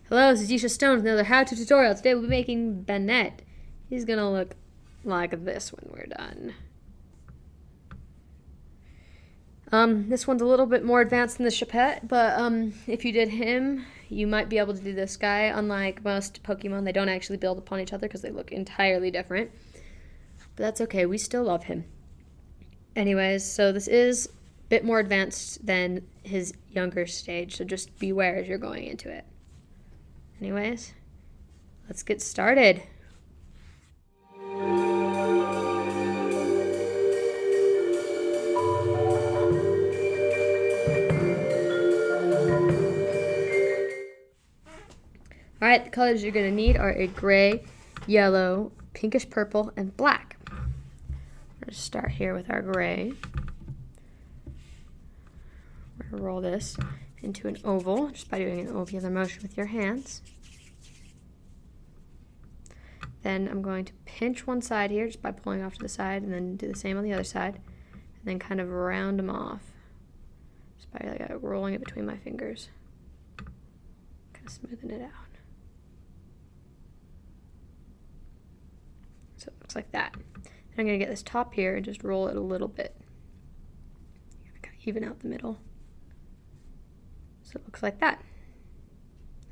Hello, this is Yeesha Stone with another how-to tutorial. Today we'll be making Banette. He's gonna look like this when we're done. This one's a little bit more advanced than the Chapette, but if you did him, you might be able to do this guy. Unlike most Pokemon, they don't actually build upon each other because they look entirely different. But that's okay, we still love him. Anyways, so this is a bit more advanced than his younger stage, so just beware as you're going into it. Anyways, let's get started. Alright, the colors you're going to need are a gray, yellow, pinkish purple, and black. We're going to start here with our gray. We're going to roll this into an oval just by doing an ovular motion with your hands. Then I'm going to pinch one side here just by pulling off to the side, and then do the same on the other side, and then kind of round them off just by like rolling it between my fingers, kind of smoothing it out. So it looks like that. Then I'm going to get this top here and just roll it a little bit. Kind of even out the middle. So it looks like that.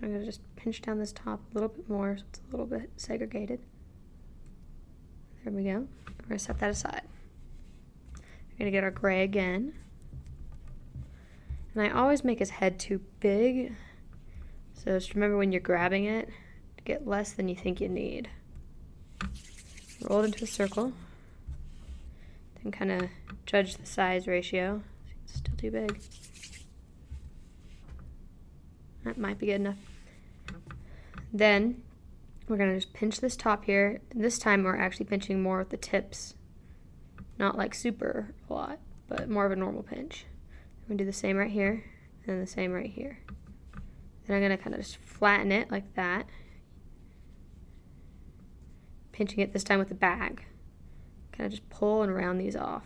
I'm going to just pinch down this top a little bit more so it's a little bit segregated. There we go. We're going to set that aside. We're going to get our gray again. And I always make his head too big. So just remember when you're grabbing it, to get less than you think you need. Roll it into a circle. Then kind of judge the size ratio. It's still too big. That might be good enough. Then we're going to just pinch this top here. This time we're actually pinching more with the tips. Not like super a lot, but more of a normal pinch. I'm going to do the same right here, and then the same right here. Then I'm going to kind of just flatten it like that. Pinching it this time with the bag. Kind of just pull and round these off.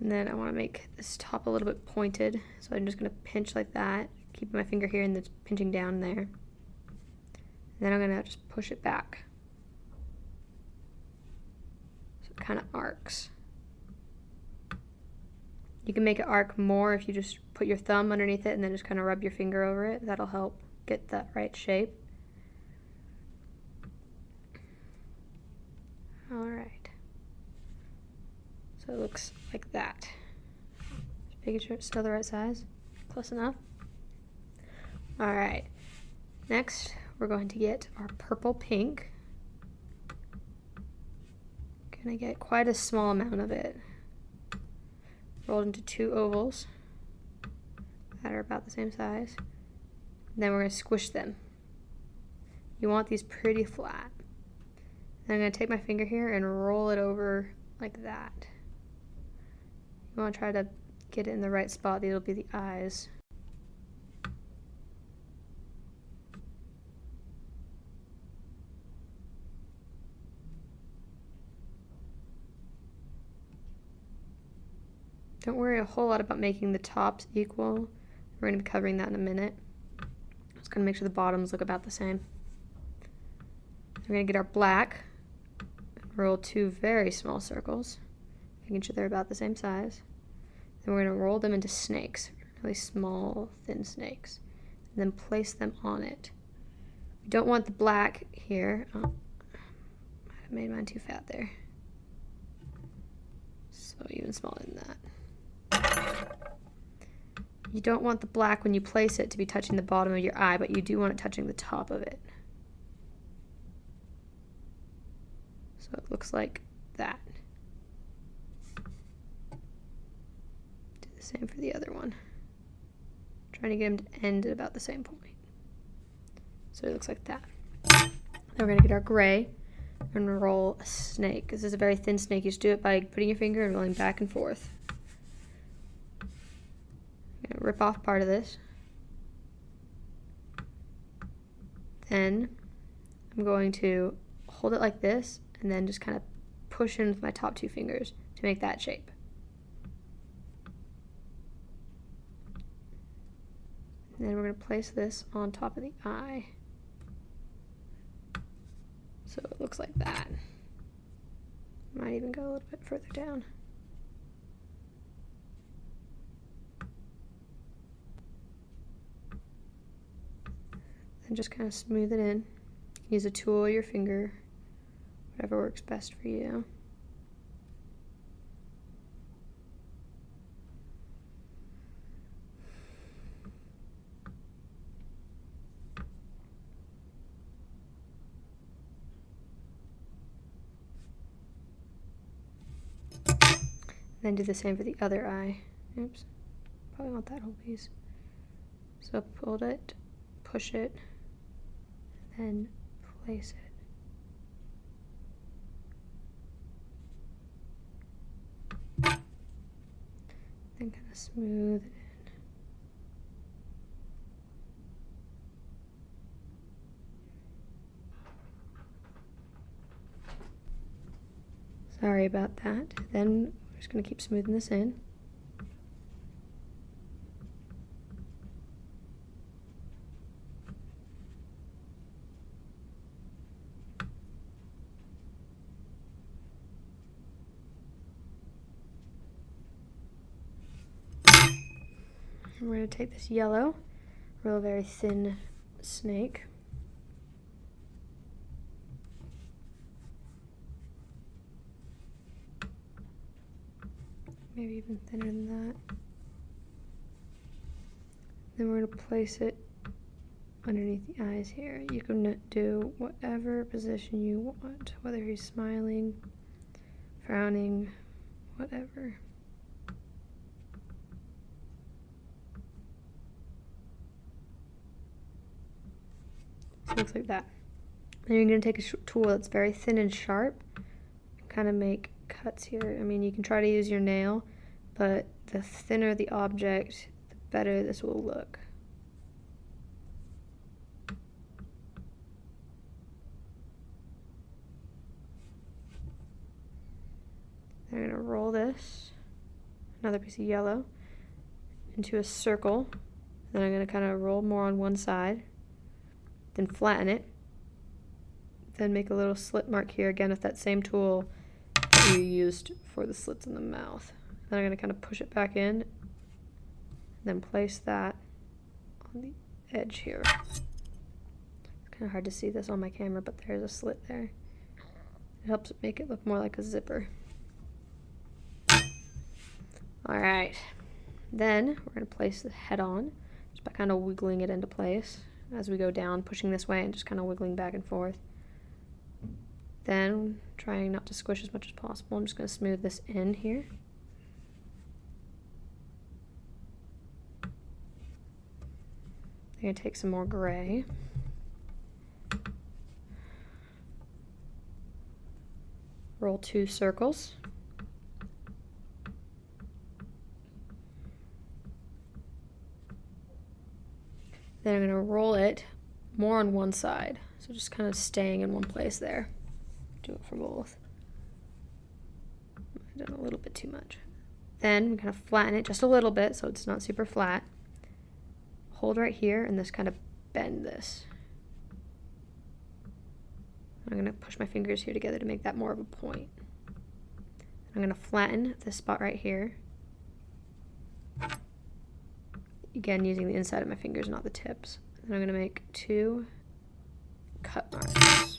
And then I want to make this top a little bit pointed, so I'm just going to pinch like that, keeping my finger here and then pinching down there. And then I'm going to just push it back. So it kind of arcs. You can make it arc more if you just put your thumb underneath it and then just kind of rub your finger over it. That'll help get that right shape. Alright. So it looks like that. Just making sure it's still the right size. Close enough. Alright. Next, we're going to get our purple pink. Gonna get quite a small amount of it. Rolled into two ovals that are about the same size. And then we're going to squish them. You want these pretty flat. Then I'm going to take my finger here and roll it over like that. You want to try to get it in the right spot. These will be the eyes. Don't worry a whole lot about making the tops equal. We're going to be covering that in a minute. Just going to make sure the bottoms look about the same. We're going to get our black. Roll two very small circles, making sure they're about the same size. Then we're going to roll them into snakes, really small, thin snakes, and then place them on it. We don't want the black here. Oh, might have made mine too fat there. So even smaller than that. You don't want the black when you place it to be touching the bottom of your eye, but you do want it touching the top of it. So it looks like that. Do the same for the other one. Trying to get them to end at about the same point. So it looks like that. Then we're going to get our gray and roll a snake. This is a very thin snake. You just do it by putting your finger and rolling back and forth. I'm going to rip off part of this. Then I'm going to hold it like this and then just kind of push in with my top two fingers to make that shape. And then we're going to place this on top of the eye. So it looks like that. Might even go a little bit further down. And just kind of smooth it in. Use a tool or your finger, whatever works best for you. Then do the same for the other eye. Oops, probably want that whole piece. So pull it, push it, then place it. Then kind of smooth it in. Sorry about that. Then we're just going to keep smoothing this in. And we're going to take this yellow, real very thin snake. Maybe even thinner than that. Then we're going to place it underneath the eyes here. You can do whatever position you want, whether he's smiling, frowning, whatever. So it looks like that. Then you're going to take a tool that's very thin and sharp and kind of make cuts here. I mean, you can try to use your nail, but the thinner the object, the better this will look. Then I'm going to roll this, another piece of yellow, into a circle. Then I'm going to kind of roll more on one side, then flatten it, then make a little slit mark here, again with that same tool that you used for the slits in the mouth. Then I'm going to kind of push it back in, then place that on the edge here. It's kind of hard to see this on my camera, but there's a slit there. It helps make it look more like a zipper. Alright, then we're going to place the head on, just by kind of wiggling it into place as we go down, pushing this way and just kind of wiggling back and forth. Then, trying not to squish as much as possible, I'm just going to smooth this in here. I'm going to take some more gray. Roll 2 circles. Then I'm going to roll it more on one side, so just kind of staying in one place there. Do it for both. I've done a little bit too much. Then we kind of flatten it just a little bit so it's not super flat. Hold right here and just kind of bend this. I'm going to push my fingers here together to make that more of a point. I'm going to flatten this spot right here. Again, using the inside of my fingers, not the tips. And I'm going to make 2 cut marks.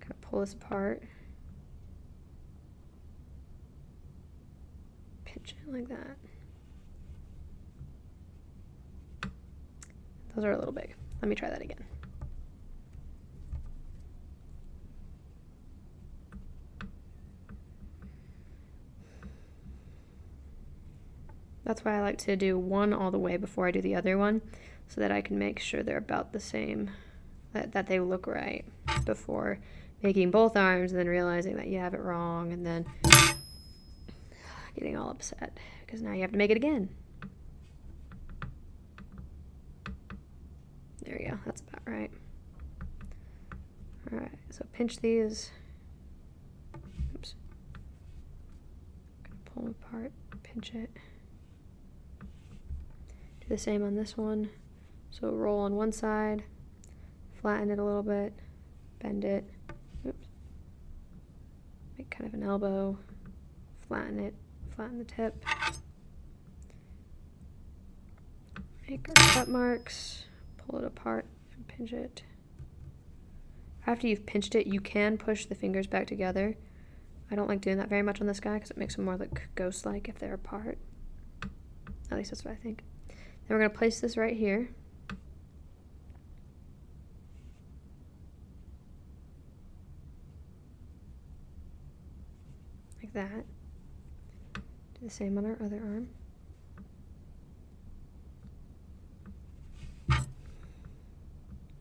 Kind of pull this apart. Pinch it like that. Those are a little big. Let me try that again. That's why I like to do one all the way before I do the other one, so that I can make sure they're about the same, that they look right before making both arms and then realizing that you have it wrong and then getting all upset because now you have to make it again. There we go, that's about right. Alright, so pinch these. Oops. pull them apart, pinch it. Do the same on this one. So roll on one side, flatten it a little bit, bend it, oops, make kind of an elbow, flatten it, flatten the tip, make our cut marks, pull it apart and pinch it. After you've pinched it, you can push the fingers back together. I don't like doing that very much on this guy because it makes them more like ghost-like if they're apart. At least that's what I think. Then we're going to place this right here. Like that. Do the same on our other arm.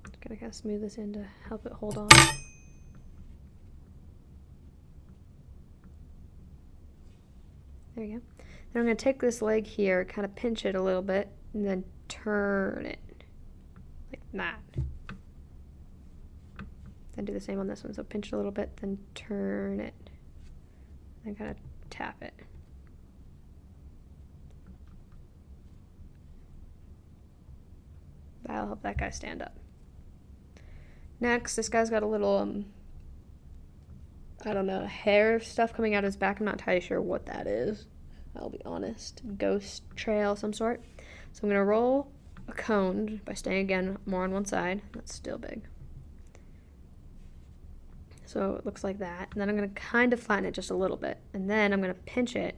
Just gotta kind of smooth this in to help it hold on. There you go. Then I'm going to take this leg here, kind of pinch it a little bit, and then turn it like that. Then do the same on this one. So pinch it a little bit, then turn it. Then kind of tap it. That'll help that guy stand up. Next, this guy's got a little, I don't know, hair stuff coming out of his back. I'm not entirely sure what that is. I'll be honest. Ghost trail of some sort. So I'm going to roll a cone by staying again more on one side. That's still big. So it looks like that. And then I'm going to kind of flatten it just a little bit. And then I'm going to pinch it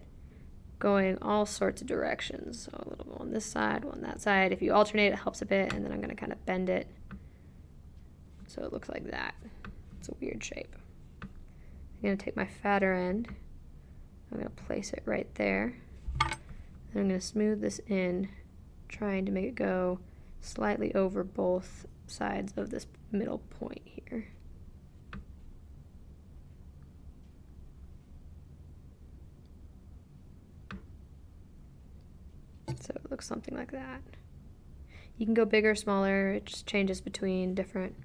going all sorts of directions. So a little on this side, one on that side. If you alternate, it helps a bit. And then I'm going to kind of bend it so it looks like that. It's a weird shape. I'm going to take my fatter end. I'm going to place it right there. And I'm going to smooth this in, trying to make it go slightly over both sides of this middle point here. So it looks something like that. You can go bigger or smaller. It just changes between different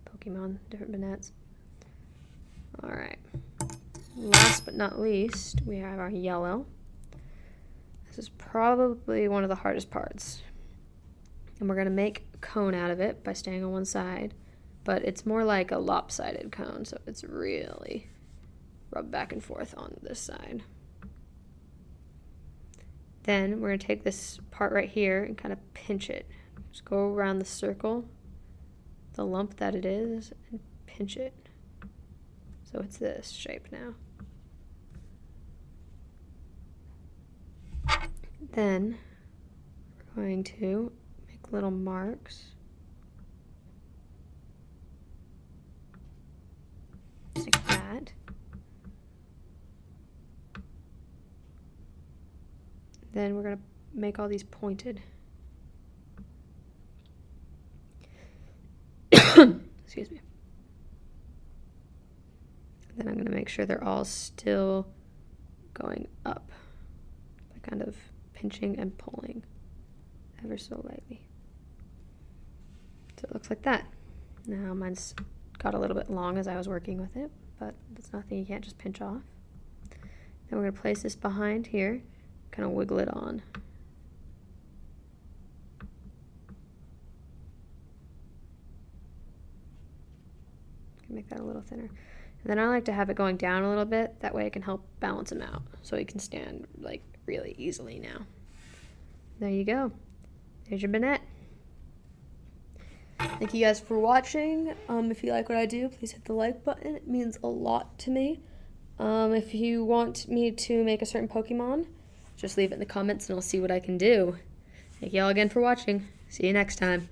Pokemon, different Banettes. Alright. Last but not least, we have our yellow. This is probably one of the hardest parts. And we're going to make a cone out of it by staying on one side. But it's more like a lopsided cone, so it's really rubbed back and forth on this side. Then we're going to take this part right here and kind of pinch it. Just go around the circle, the lump that it is, and pinch it. So it's this shape now. Then we're going to make little marks. Like that. Then we're going to make all these pointed. Excuse me. Then I'm going to make sure they're all still going up by kind of pinching and pulling ever so lightly. So it looks like that. Now mine's got a little bit long as I was working with it, but that's nothing you can't just pinch off. Then we're going to place this behind here, kind of wiggle it on. Make that a little thinner. And then I like to have it going down a little bit. That way it can help balance them out. So he can stand like really easily now. There you go. There's your Banette. Thank you guys for watching. If you like what I do, please hit the like button. It means a lot to me. If you want me to make a certain Pokemon, just leave it in the comments and I'll see what I can do. Thank you all again for watching. See you next time.